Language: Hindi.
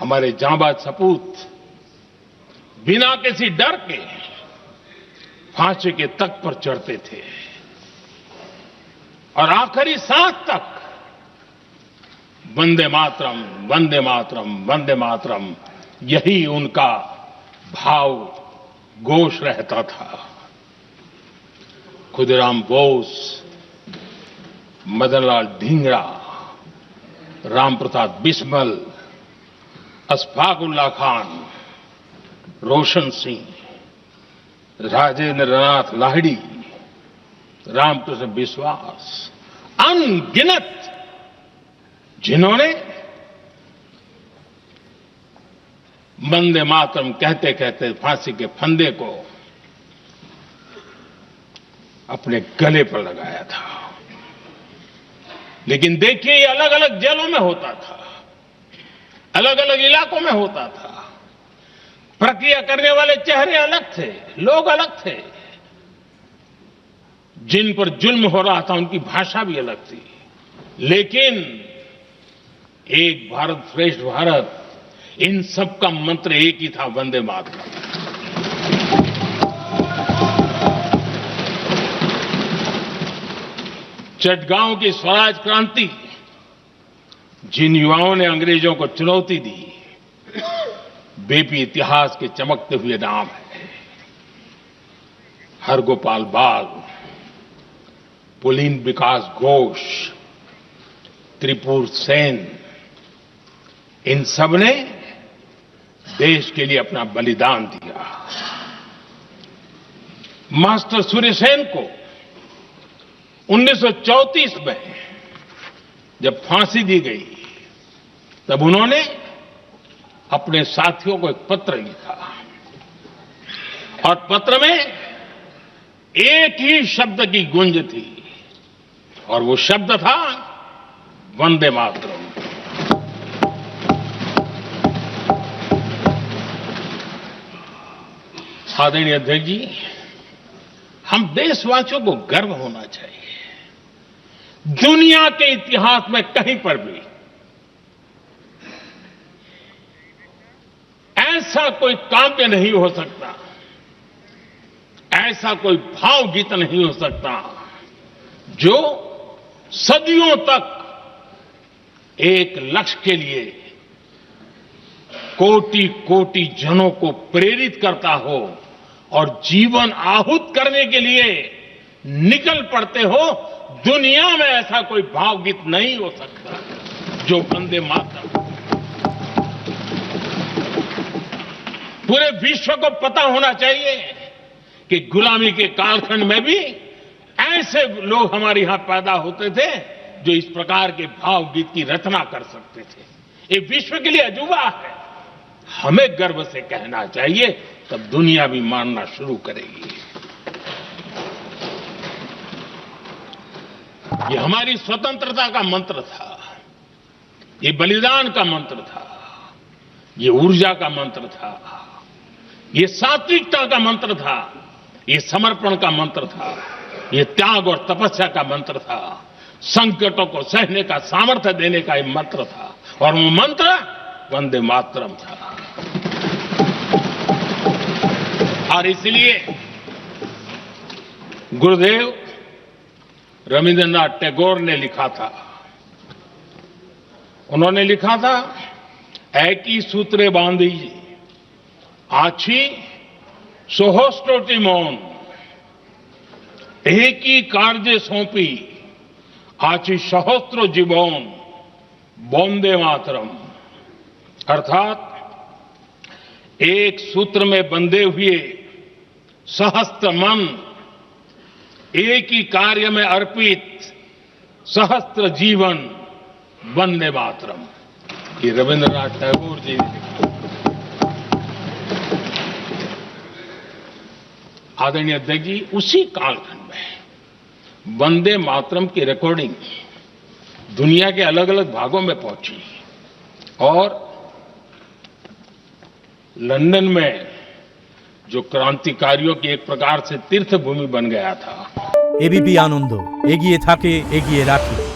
हमारे जांबाज सपूत बिना किसी डर के फांसी के तख्त पर चढ़ते थे और आखिरी सांस तक वंदे मातरम, वंदे मातरम, वंदे मातरम, यही उनका भाव घोष रहता था। खुदीराम बोस, मदनलाल ढींगरा, राम प्रसाद बिस्मल, अशफाक उल्लाह खान, रोशन सिंह, राजेंद्र नाथ लाहिड़ी, रामकृष्ण बिस्वास, अनगिनत जिन्होंने वंदे मातरम कहते कहते फांसी के फंदे को अपने गले पर लगाया था। लेकिन देखिए, ये अलग अलग जेलों में होता था, अलग अलग इलाकों में होता था। प्रक्रिया करने वाले चेहरे अलग थे, लोग अलग थे, जिन पर जुल्म हो रहा था उनकी भाषा भी अलग थी। लेकिन एक भारत श्रेष्ठ भारत, इन सब का मंत्र एक ही था, वंदे मातरम। चटगांव की स्वराज क्रांति, जिन युवाओं ने अंग्रेजों को चुनौती दी, वे भी इतिहास के चमकते हुए नाम है। हरगोपाल बाल, पुलिन विकास घोष, त्रिपुर सेन, इन सब ने देश के लिए अपना बलिदान दिया। मास्टर सूर्यसेन को 1934 में जब फांसी दी गई, तब उन्होंने अपने साथियों को एक पत्र लिखा और पत्र में एक ही शब्द की गूंज थी और वो शब्द था वंदे मातरम। आदरणीय अध्यक्ष जी, हम देशवासियों को गर्व होना चाहिए। दुनिया के इतिहास में कहीं पर भी ऐसा कोई काव्य नहीं हो सकता, ऐसा कोई भावगीत नहीं हो सकता जो सदियों तक एक लक्ष्य के लिए कोटि कोटि जनों को प्रेरित करता हो और जीवन आहूत करने के लिए निकल पड़ते हो। दुनिया में ऐसा कोई भावगीत नहीं हो सकता जो वंदे मातरम। पूरे विश्व को पता होना चाहिए कि गुलामी के कालखंड में भी ऐसे लोग हमारे यहां पैदा होते थे जो इस प्रकार के भावगीत की रचना कर सकते थे। ये विश्व के लिए अजूबा है, हमें गर्व से कहना चाहिए, तब दुनिया भी मानना शुरू करेगी। ये हमारी स्वतंत्रता का मंत्र था, ये बलिदान का मंत्र था, ये ऊर्जा का मंत्र था, ये सात्विकता का मंत्र था, ये समर्पण का मंत्र था, ये त्याग और तपस्या का मंत्र था, संकटों को सहने का सामर्थ्य देने का ये मंत्र था और वो मंत्र वंदे मातरम था। और इसलिए गुरुदेव रविंद्रनाथ टैगोर ने लिखा था, उन्होंने लिखा था, एकी सूत्रे बांधी आछी सोहोस्टोटी मौन, एकी कार्य सौंपी आछी सहस्त्रो जीवन, वंदे मातरम। अर्थात एक सूत्र में बंधे हुए सहस्त्र मन, एक ही कार्य में अर्पित सहस्त्र जीवन, वंदे मातरम। ये रविंद्रनाथ टैगोर जी ने लिखा। आदरणीय अध्यक्ष जी, उसी कालखंड में वंदे मातरम की रिकॉर्डिंग दुनिया के अलग अलग भागों में पहुंची और लंदन में जो क्रांतिकारियों की एक प्रकार से तीर्थ भूमि बन गया था। एबीपी आनंद एगिए थाके एगिए राखे।